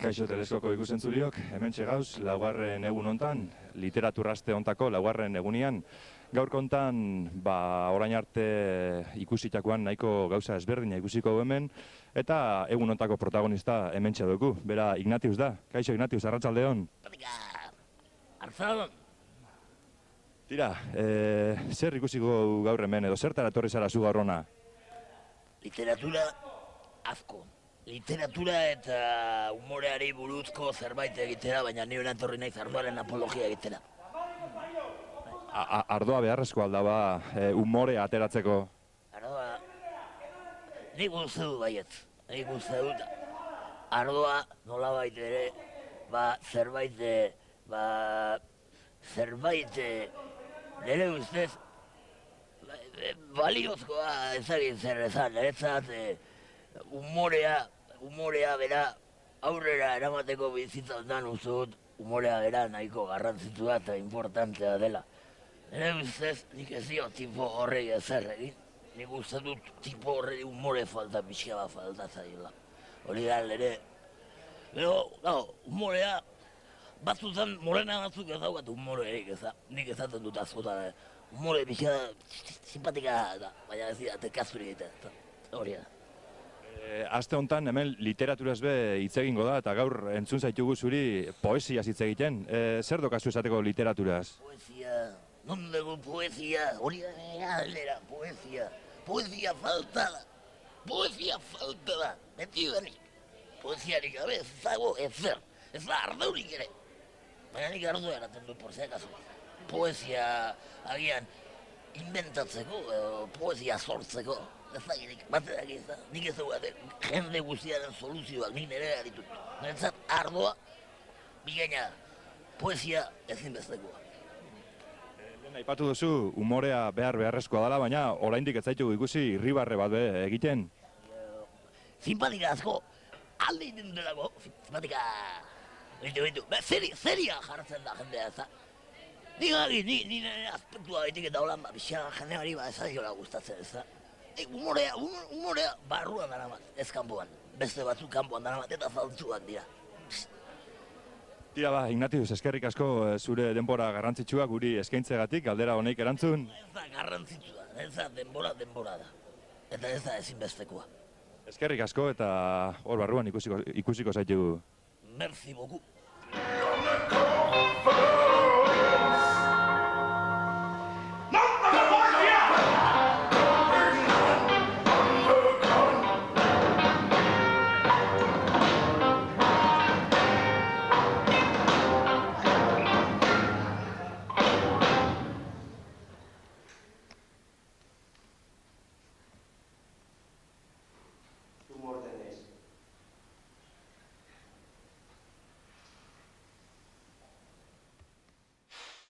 Kaixo Teleskoko ikusentzuriok, hementxe gauz, laugarren egun hontan, literaturraste hontako laugarren egunian. Gaur kontan, orain arte ikusitakoan nahiko gauza ezberdina ikusiko hemen, eta egun hontako protagonista hementxe dugu, bera Ignatius da. Kaixo Ignatius, arratsaldeon. Arratsaldeon. Tira, zer ikusiko gaur hemen edo zertara etorri zara zu gaur hona? Literatura asko. Literatura eta humoreari buruzko zerbait egitera, baina ni hona etorri naiz ardoaren apologia egitera. Ardoa beharrezko aldaba humorea ateratzeko? Ardoa, nik uste dut baiet. Nik uste dut ardoa nolabait ere, zerbait nire ustez baliozkoa ezagin zer ezan, niretzat humorea bera aurrera eramateko bizitza ondan uste dut humorea bera nahiko garrantzitsua eta importantea dela. Nire ustez nik ez dio tipo horrei ezer egin, nik uste dut tipo horrei humore falta, pixka bat falta zaila. Hori da nire, humorea batzutan morena batzuk ez daukat humorerik nik ezaten dut askotan, humore pixka simpatika da, baina ez dira tekazuri egiten, hori da. Aste honetan hemen literaturaz be hitz egingo da, eta gaur entzun zaitugu zuri poesiaz hitz egiten. Zer dokazu esateko literaturaz? Poesia, non dugu poesia, hori da galdera, poesia. Poesia falta da, beti denik. Poesiarik gabe ez dago ezer, ez da ardeurik ere. Baina nik ardua eraten dut, por si acaso. Poesia agian inventatzeko, poesia sortzeko, ez da girik, baterak ez da, nik ez dugu jende guztiaren soluzioak, nik nire ditut. Niretzat ardoa, bikaina, poesia ezinbestekoa. Lehen aipatu duzu, humorea beharrezkoa dela, baina oraindik ez zaitugu ikusi irribarre bat egiten. Simpatika asko, alde egiten delako, simpatika, bitu, zeria jartzen da jendea ez da. Ni nire aspektua gaitik eta holan, bixan jendeari ez da diola gustatzen ez da. Humorea barruan dara bat, ez kanpoan. Beste batzuk kanpoan dara bat eta zaltzuak dira. Tira Ignatius, eskerrik asko zure denbora garrantzitsua guri eskaintzegatik, galdera honeik erantzun. Ez da garrantzitsua, ez da denbora da. Eta ez da ezinbestekoa. Eskerrik asko eta hor barruan ikusiko zaitugu. Merci beaucoup.